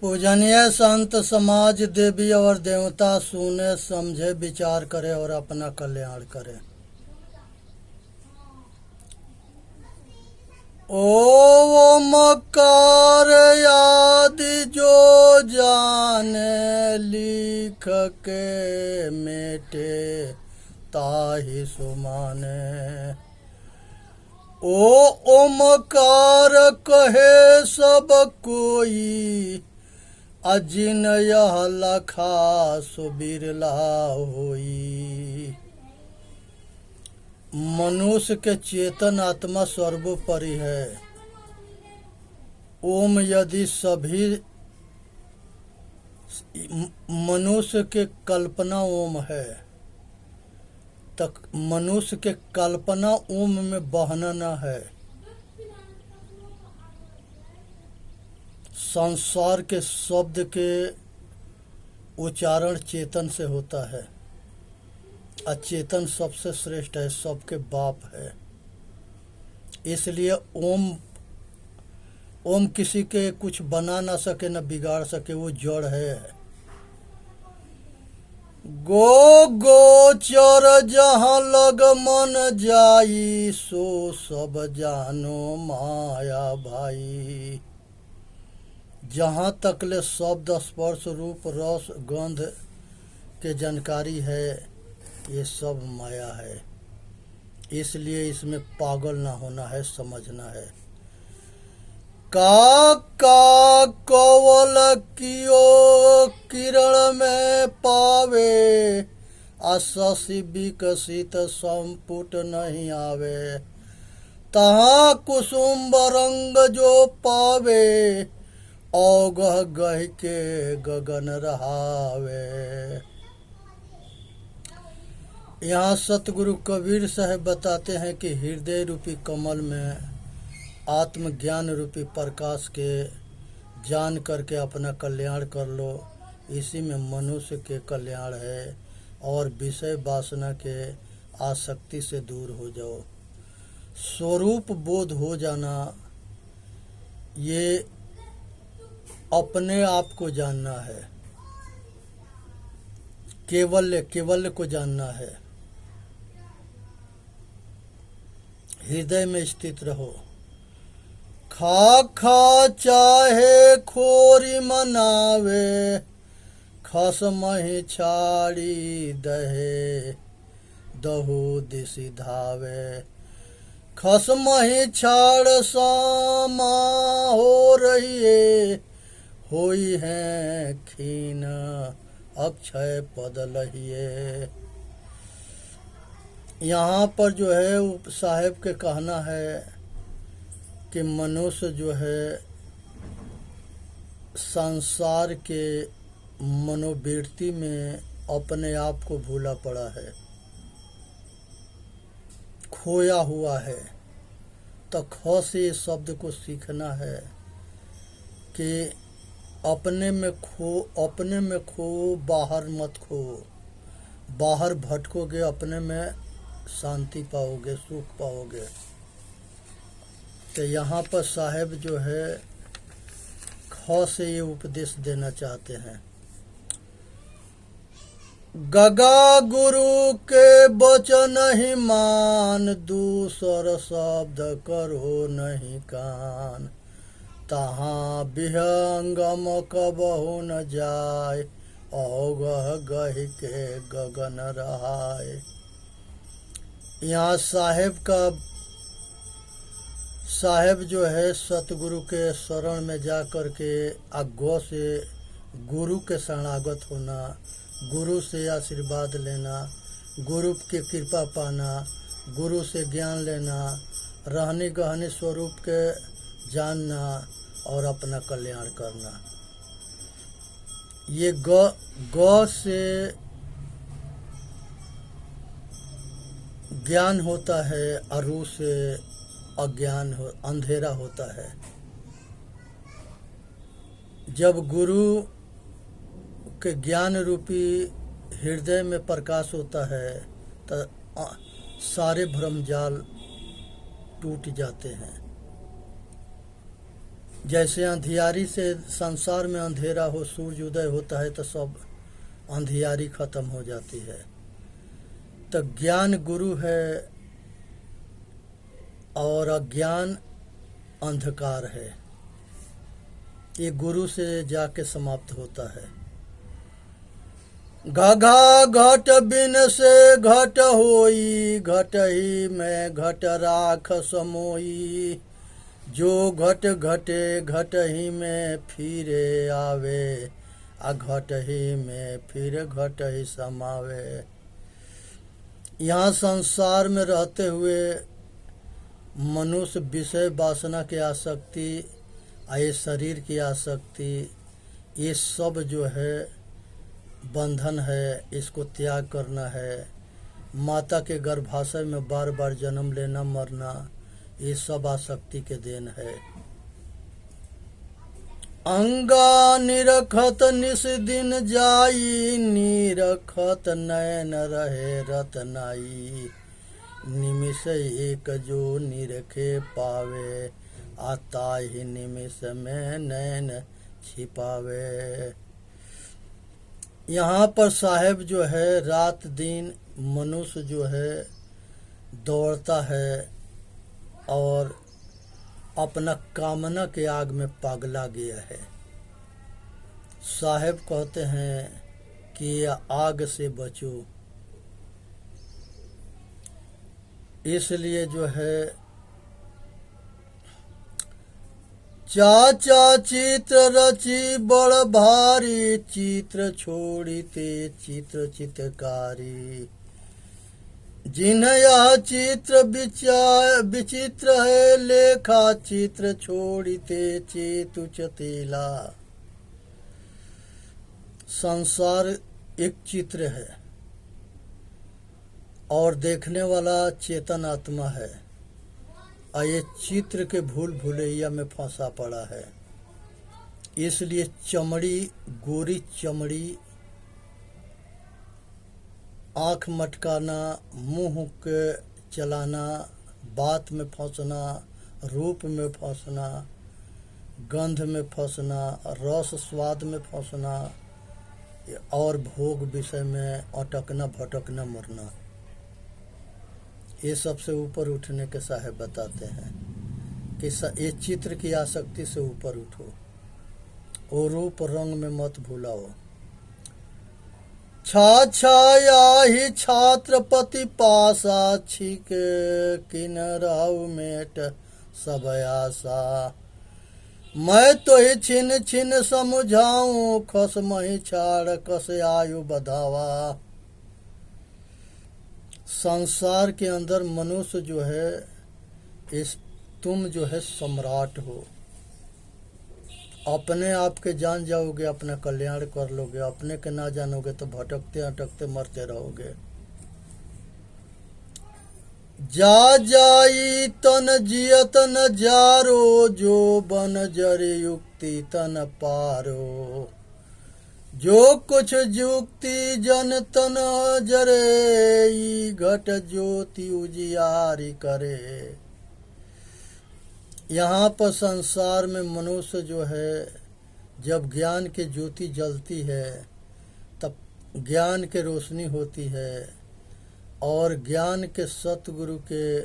पूजनीय संत समाज देवी और देवता सुने समझे विचार करे और अपना कल्याण करे। ओमकार आदि जो जाने लिख के मेटे ताहि सुमाने। ओ ओमकार कहे सब कोई अजिन यह लखा सो बिरला होई। मनुष्य के चेतन आत्मा सर्वोपरि है। ओम यदि सभी मनुष्य के कल्पना ओम है, तक मनुष्य के कल्पना ओम में बहना न है। संसार के शब्द के उच्चारण चेतन से होता है। अचेतन सबसे श्रेष्ठ है, सबके बाप है। इसलिए ओम किसी के कुछ बना ना सके न बिगाड़ सके, वो जड़ है। गो गोचर जहाँ लग मन जाई सो सब जानो माया भाई। जहाँ तकले शब्द स्पर्श रूप रस गंध के जानकारी है, ये सब माया है। इसलिए इसमें पागल ना होना है, समझना है। का कवल कियो किरण में पावे, शशि विकसित संपुट नहीं आवे। तहाँ कुसुम रंग जो पावे, औगह गह के गगन रहावे। यहाँ सतगुरु कबीर साहब बताते हैं कि हृदय रूपी कमल में आत्मज्ञान रूपी प्रकाश के जान करके अपना कल्याण कर लो। इसी में मनुष्य के कल्याण है। और विषय वासना के आसक्ति से दूर हो जाओ। स्वरूप बोध हो जाना, ये अपने आप को जानना है। केवल्य को जानना है। हृदय में स्थित रहो। खा चाहे खोरी मनावे, खस मही छाड़ी दहे दहु दिशि धावे। खस मही छाड़ सामा हो रही है, होई है खीन अक्षय पद लहिए। यहाँ पर जो है साहेब के कहना है कि मनुष्य जो है संसार के मनोवृत्ति में अपने आप को भूला पड़ा है, खोया हुआ है। तो ख से इस शब्द को सीखना है कि अपने में खो, बाहर मत खो। बाहर भटकोगे, अपने में शांति पाओगे, सुख पाओगे। तो यहाँ पर साहेब जो है ख से ये उपदेश देना चाहते हैं। गगा गुरु के वचन ही मान, दूसर शब्द करो नहीं कान। तहाँ विहंगम कबहु न जाय, औगह गह के गगन रहाय। यहाँ साहेब जो है सतगुरु के शरण में जा कर के गौ से गुरु के शरणागत होना, गुरु से आशीर्वाद लेना, गुरु की कृपा पाना, गुरु से ज्ञान लेना, रहने गहने स्वरूप के जानना और अपना कल्याण करना। ये गौ से ज्ञान होता है, अरु से अज्ञान अंधेरा होता है। जब गुरु के ज्ञान रूपी हृदय में प्रकाश होता है तो सारे भ्रमजाल टूट जाते हैं। जैसे अंधियारी से संसार में अंधेरा हो, सूर्य उदय होता है तो सब अंधियारी खत्म हो जाती है। तो ज्ञान गुरु है और अज्ञान अंधकार है, ये गुरु से जाके समाप्त होता है। घघा घट बिन से घट होई, घट ही में घट राख समोई। जो घट घटे घट ही में फिरे आवे, आ घट ही में फिर घट ही समावे। यहाँ संसार में रहते हुए मनुष्य विषय वासना की आसक्ति, ये शरीर की आसक्ति, ये सब जो है बंधन है, इसको त्याग करना है। माता के गर्भाशय में बार बार जन्म लेना मरना, ये सब आसक्ति के देन है। अंगा निरखत निस दिन जाई, निरखत नयन रहे रतनाई। निमिष एक जो निरखे पावे, आता ही निमिष में नैन छिपावे। यहाँ पर साहेब जो है रात दिन मनुष्य जो है दौड़ता है और अपना कामना के आग में पगला गया है। साहेब कहते हैं कि आग से बचो, इसलिए जो है चाचा चित्र रची बड़ भारी, चित्र छोड़ी ते चित्र चित्रकारी। जिन यह चित्र विचित्र है, लेखा चित्र छोड़ी ते चेतु चतेला। संसार एक चित्र है और देखने वाला चेतन आत्मा है, और ये चित्र के भूल भुलैया में फंसा पड़ा है। इसलिए चमड़ी, गोरी चमड़ी, आँख मटकाना, मुंह के चलाना, बात में फंसना, रूप में फंसना, गंध में फंसना, रस स्वाद में फंसना और भोग विषय में अटकना भटकना मरना, ये सबसे ऊपर उठने के साहेब बताते हैं कि ये चित्र की आसक्ति से ऊपर उठो और रूप रंग में मत भूलाओ। छाया ही छात्रपति पासा, छिक किन राउ मेट सब आशा। मैं तो ही छिन छिन समझाऊं, खस मही छाड़ कस आयु बधावा। संसार के अंदर मनुष्य जो है, इस तुम जो है सम्राट हो। अपने आप के जान जाओगे अपना कल्याण कर लोगे, अपने के ना जानोगे तो भटकते अटकते मरते रहोगे। जा जाई तन जियत न जारो, जो बन जरे युक्ति तन पारो। जो कुछ जुक्ति जन तन जरे, घट ज्योति उजियारी करे। यहाँ पर संसार में मनुष्य जो है जब ज्ञान की ज्योति जलती है तब ज्ञान के रोशनी होती है, और ज्ञान के सतगुरु के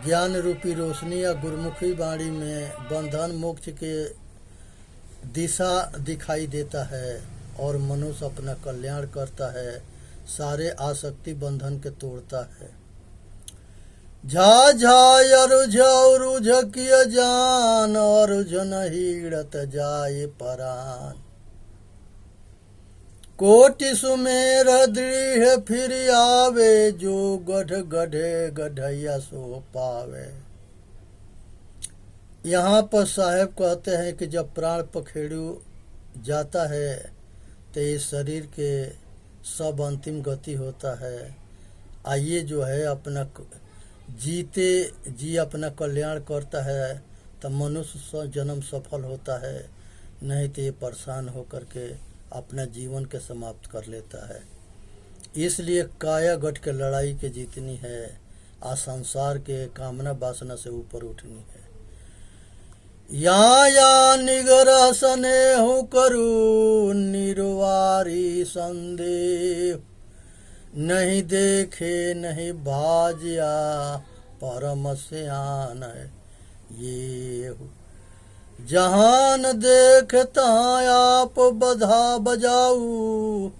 ज्ञान रूपी रोशनी या गुरुमुखी वाणी में बंधन मोक्ष के दिशा दिखाई देता है और मनुष्य अपना कल्याण करता है, सारे आसक्ति बंधन के तोड़ता है। झा झा रुझ किय जान, रुझ नहीड़त जाए परान। कोटि सुमेर दृढ़ फिर आवे, जो गढ़ गढ़े गढ़ैया सो पावे। यहाँ पर साहेब कहते हैं कि जब प्राण पखेड़ू जाता है तो इस शरीर के सब अंतिम गति होता है। आइए जो है अपना जीते जी अपना कल्याण करता है तब मनुष्य जन्म सफल होता है, नहीं तो ये परेशान होकर के अपना जीवन के समाप्त कर लेता है। इसलिए काया गठ के लड़ाई के जीतनी है, आ संसार के कामना वासना से ऊपर उठनी है। या निगरह स्नेहु करू निर्वारी संदेह, नहीं देखे नहीं भाजिया परम सयान ये। जहान देख तहाँ आप बधा बजाऊ,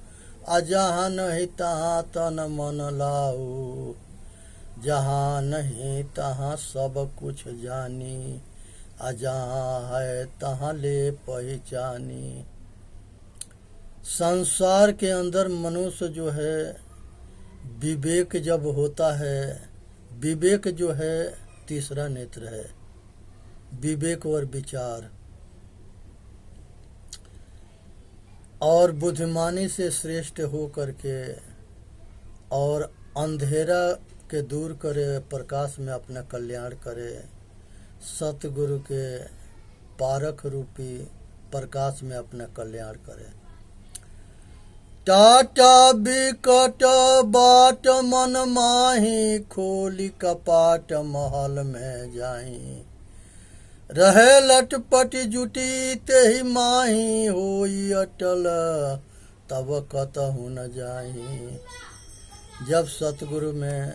अजहाँ नहीं तहाँ तन मन लाऊ। जहाँ नहीं तहाँ सब कुछ जानी, अजहाँ है तहाँ ले पहचानी। संसार के अंदर मनुष्य जो है विवेक जब होता है, विवेक जो है तीसरा नेत्र है, विवेक और विचार, और बुद्धिमानी से श्रेष्ठ हो करके और अंधेरा के दूर करे, प्रकाश में अपना कल्याण करे, सतगुरु के पारख रूपी प्रकाश में अपना कल्याण करे। टाटा बिकट बाट मन माही, खोली कपाट महल में जाई। रहे लटपट जुटी तेहि माही, होई अटल तब कतहु न जाही। जब सतगुरु में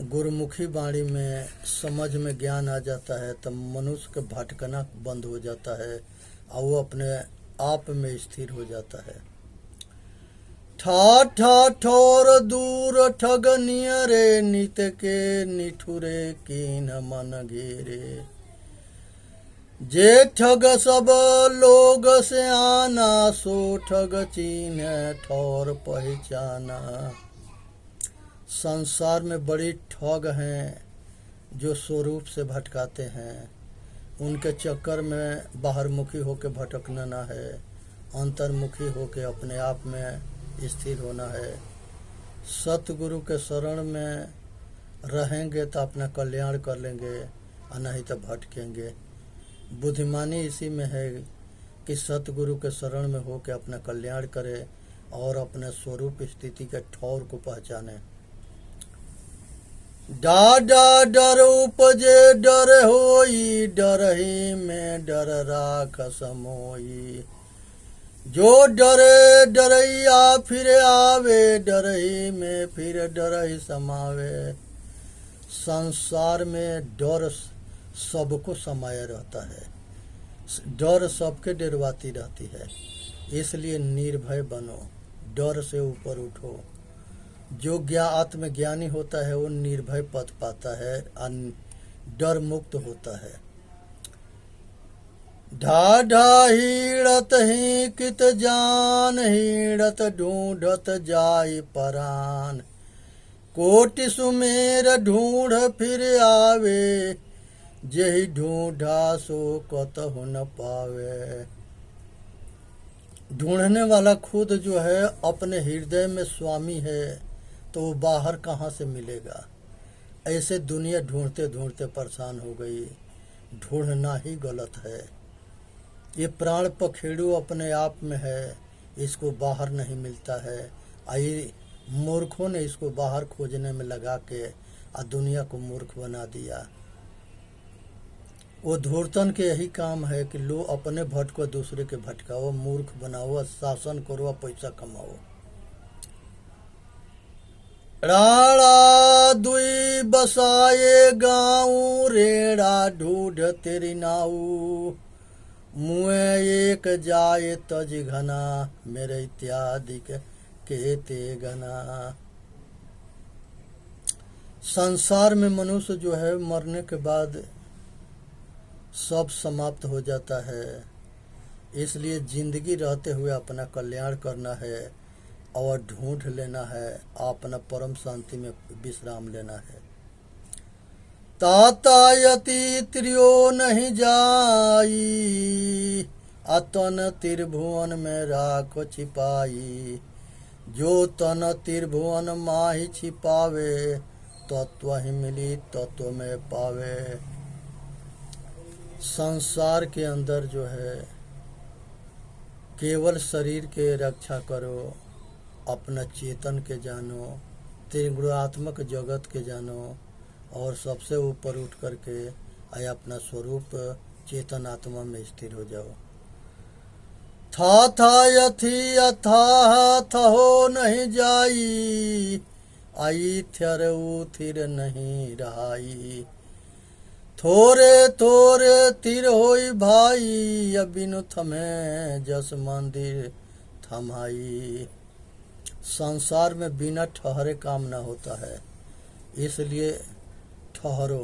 गुरुमुखी वाणी में समझ में ज्ञान आ जाता है तब मनुष्य का भटकना बंद हो जाता है और वो अपने आप में स्थिर हो जाता है। ठा ठोर दूर ठग नियरे, नित के निठुरे कीन मन घेरे। जे ठग सब लोग से आना, सो ठग चीन्ह ठौर पहचाना। संसार में बड़ी ठग हैं जो स्वरूप से भटकाते हैं, उनके चक्कर में बाहरमुखी होकर भटकना ना है, अंतर्मुखी होकर अपने आप में स्थिर होना है। सतगुरु के शरण में रहेंगे तो अपना कल्याण कर लेंगे और नहीं तो भटकेंगे। बुद्धिमानी इसी में है कि सतगुरु के शरण में होकर अपना कल्याण करे और अपने स्वरूप स्थिति के ठौर को पहचाने। डाडा डर उपजे डर होई, डरही में डर राख समोई। जो डरे डरैया फिर आवे, डरही में फिर डरही समावे। संसार में डर सबको समाया रहता है, डर सबके डरवाती रहती है, इसलिए निर्भय बनो, डर से ऊपर उठो। जो आत्मज्ञानी होता है वो निर्भय पद पाता है, डर मुक्त होता है। ढाढा हीड़त ही कित जान, हीड़त ढूंढत जाय परान। कोटि सुमेर ढूंढ फिर आवे, जेहि ढूंढा सो कतहु न पावे। ढूंढने वाला खुद जो है अपने हृदय में स्वामी है तो वो बाहर कहाँ से मिलेगा। ऐसे दुनिया ढूंढते ढूंढते परेशान हो गई। ढूंढना ही गलत है। ये प्राण पखेड़ू अपने आप में है, इसको बाहर नहीं मिलता है। आई मूर्खों ने इसको बाहर खोजने में लगा के दुनिया को मूर्ख बना दिया। वो धूर्तन के यही काम है कि लो अपने भटको दूसरे के भटकाओ, मूर्ख बनाओ, शासन करो, पैसा कमाओ। राणा दुई बसाए गाँव, रेड़ा ढूढ़ तेरी नाऊ। मुँह एक जाए तज घना, मेरे इत्यादि के ते घना। संसार में मनुष्य जो है मरने के बाद सब समाप्त हो जाता है, इसलिए जिंदगी रहते हुए अपना कल्याण करना है और ढूंढ लेना है, अपना परम शांति में विश्राम लेना है। तातायति त्रियो नहीं जाई, अतन त्रिभुवन में राख छिपाई। जो तन त्रिभुवन माही छिपावे, तत्व ही मिली तत्व में पावे। संसार के अंदर जो है केवल शरीर के रक्षा करो, अपना चेतन के जानो, त्रिगुणात्मक जगत के जानो और सबसे ऊपर उठ करके आया अपना स्वरूप चेतन आत्मा में स्थिर हो जाओ। था यथी अथाह थहो नहीं जाई, आई थर उथिर नहीं रहाई। थोरे थोरे तिर होई भाई, अबिनु थमे जस मंदिर थमाई। संसार में बिना ठहरे काम ना होता है, इसलिए ठहरो।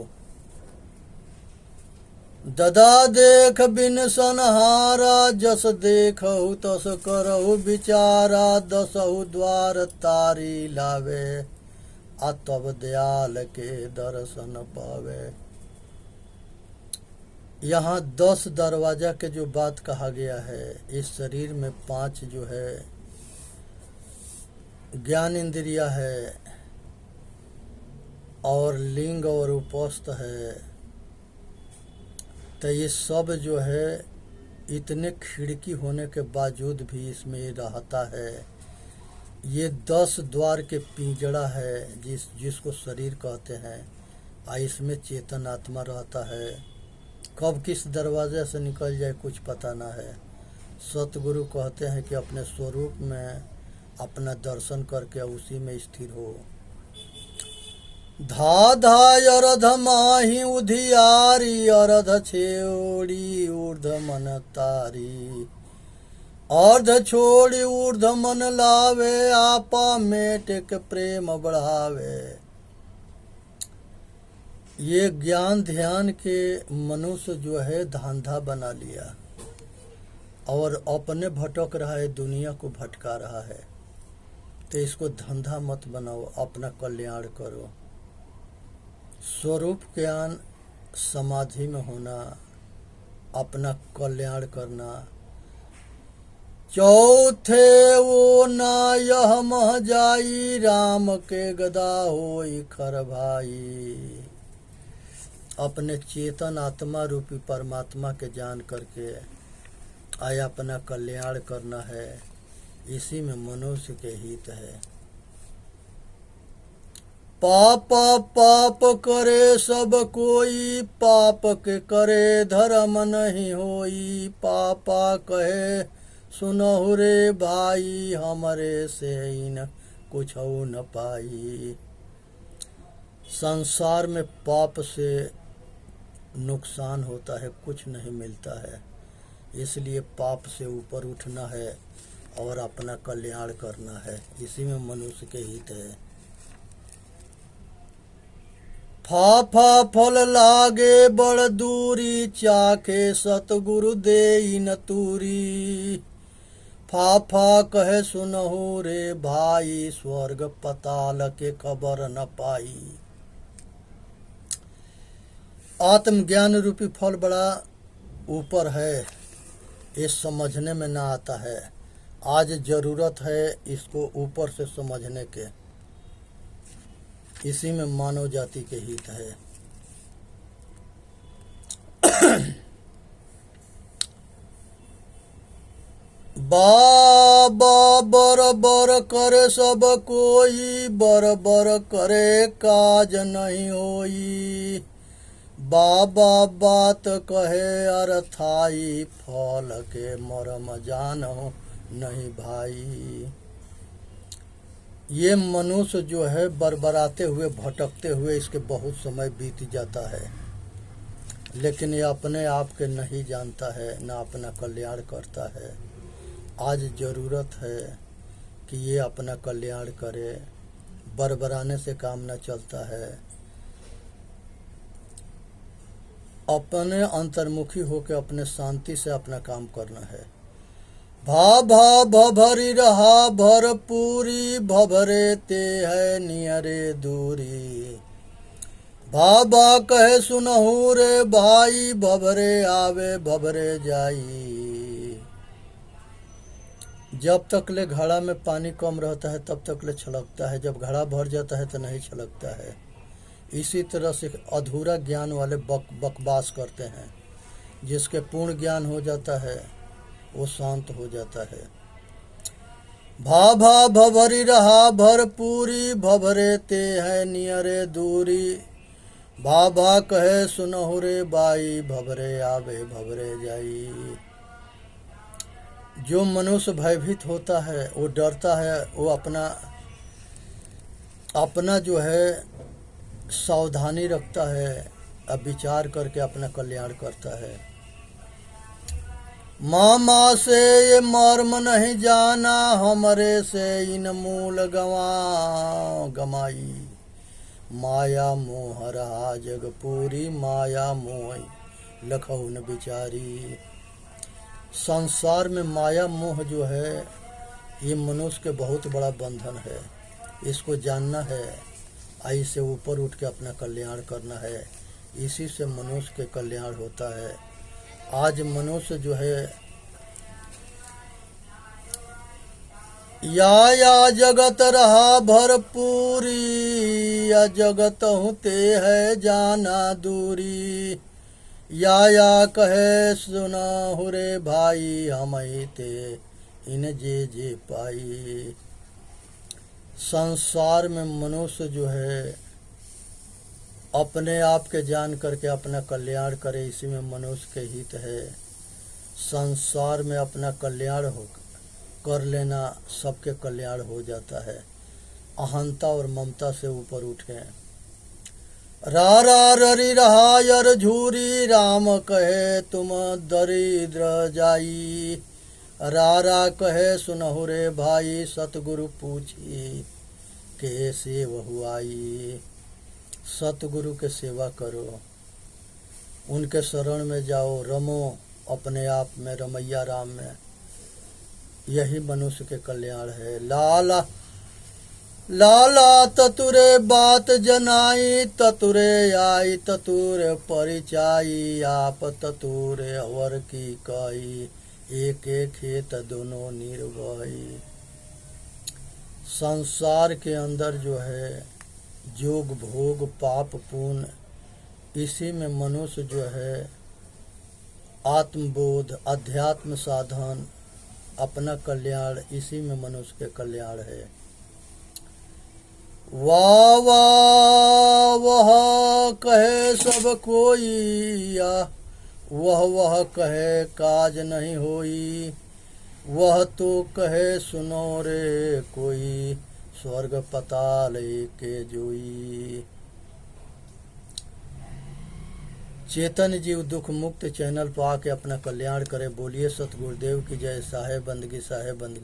ददा देख बिन सनहारा, जस देखहु तस करहु विचारा। दसहु द्वार तारी लावे, आ तब दयाल के दर्शन पावे। यहाँ 10 दरवाजा के जो बात कहा गया है, इस शरीर में 5 जो है ज्ञान इंद्रिया है और लिंग और उपस्थ है, तो ये सब जो है इतने खिड़की होने के बावजूद भी इसमें रहता है। ये 10 द्वार के पिंजड़ा है जिसको शरीर कहते हैं, इसमें चेतन आत्मा रहता है। कब किस दरवाजे से निकल जाए कुछ पता ना है। सतगुरु कहते हैं कि अपने स्वरूप में अपना दर्शन करके उसी में स्थिर हो। धा धा अरध माही उधियारी, अरध छेड़ी ऊर्ध मन तारी। अर्ध छोड़ी ऊर्ध मन लावे, आपा मेट के प्रेम बढ़ावे। ये ज्ञान ध्यान के मनुष्य जो है धांधा बना लिया और अपने भटक रहा है, दुनिया को भटका रहा है। तो इसको धंधा मत बनाओ, अपना कल्याण करो। स्वरूप ज्ञान समाधि में होना, अपना कल्याण करना। चौथे वो ना यह मह जाई, राम के गदा होई खर भाई। अपने चेतन आत्मा रूपी परमात्मा के जान करके आया अपना कल्याण करना है, इसी में मनुष्य के हित है। पाप पाप करे सब कोई, पाप के करे धर्म नहीं होई। पापा कहे सुनहु रे भाई, हमरे से इन कुछ न पाई। संसार में पाप से नुकसान होता है, कुछ नहीं मिलता है। इसलिए पाप से ऊपर उठना है और अपना कल्याण करना है, इसी में मनुष्य के हित है। फाफा फल लागे बड़ दूरी, चाखे सतगुरु देई न तूरी। फाफा कहे सुनहु रे भाई, स्वर्ग पताल के खबर न पाई। आत्मज्ञान रूपी फल बड़ा ऊपर है, ये समझने में ना आता है। आज जरूरत है इसको ऊपर से समझने के, इसी में मानव जाति के हित है। बाबा बर करे सब कोई, बर करे काज नहीं होई। बाबा बात कहे अर्थाई, फल के मरम जानो नहीं भाई। ये मनुष्य जो है बरबराते हुए भटकते हुए इसके बहुत समय बीत जाता है, लेकिन ये अपने आप के नहीं जानता है, ना अपना कल्याण करता है। आज ज़रूरत है कि ये अपना कल्याण करे, बरबराने से काम न चलता है। अपने अंतर्मुखी होकर अपने शांति से अपना काम करना है। भा भभरी रहा भरपूरी, भभरे ते है नियरे दूरी। बाबा कहे सुनहु रे भाई, भभरे आवे भभरे जाई। जब तक ले घड़ा में पानी कम रहता है तब तक ले छलकता है, जब घड़ा भर जाता है तो नहीं छलकता है। इसी तरह से अधूरा ज्ञान वाले बकवास करते हैं, जिसके पूर्ण ज्ञान हो जाता है वो शांत हो जाता है। भा भभरी रहा भरपूरी, भभरे ते है नियरे दूरी। बाबा कहे सुनहु रे बाई, भवरे आवे भवरे जाई। जो मनुष्य भयभीत होता है, वो डरता है, वो अपना जो है सावधानी रखता है, अब विचार करके अपना कल्याण करता है। मामा से ये मर्म नहीं जाना, हमरे से इन मूल गमाई। माया मोह रहा जग पूरी, माया मोह लखऊ न बिचारी। संसार में माया मोह जो है, ये मनुष्य के बहुत बड़ा बंधन है। इसको जानना है, आई से ऊपर उठ के अपना कल्याण करना है। इसी से मनुष्य के कल्याण होता है। आज मनुष्य जो है या जगत रहा भरपूरी, या जगत होते है जाना दूरी। या कहे सुना हो रे भाई, हम ते इन जे पाई। संसार में मनुष्य जो है अपने आप के जान करके अपना कल्याण करे, इसी में मनुष्य के हित है। संसार में अपना कल्याण हो कर लेना, सबके कल्याण हो जाता है। अहंता और ममता से ऊपर उठे। रा ररी रहा यर झूरी, राम कहे तुम दरिद्र जाई। रा कहे सुनहु रे भाई, सतगुरु पूछी के सेव हुआई। सतगुरु के सेवा करो, उनके शरण में जाओ, रमो अपने आप में, रमैया राम में। यही मनुष्य के कल्याण है। लाला लाला ततुरे बात जनाई, ततुरे आई ततुरे परिचाई। आप ततुरे अवर की काई, एक एक खेत दोनों निर्वाई। संसार के अंदर जो है जोग भोग पाप पुण्य, इसी में मनुष्य जो है आत्मबोध अध्यात्म साधन, अपना कल्याण, इसी में मनुष्य के कल्याण है। वाह वाह वह कहे सब कोई, या वह कहे काज नहीं होई। वह तो कहे सुनो रे कोई, स्वर्ग पताल के जोई। चेतन जीव दुख मुक्त चैनल पर आके अपना कल्याण करे। बोलिए सतगुरुदेव की जय। साहेब बंदगी साहेब बंदगी।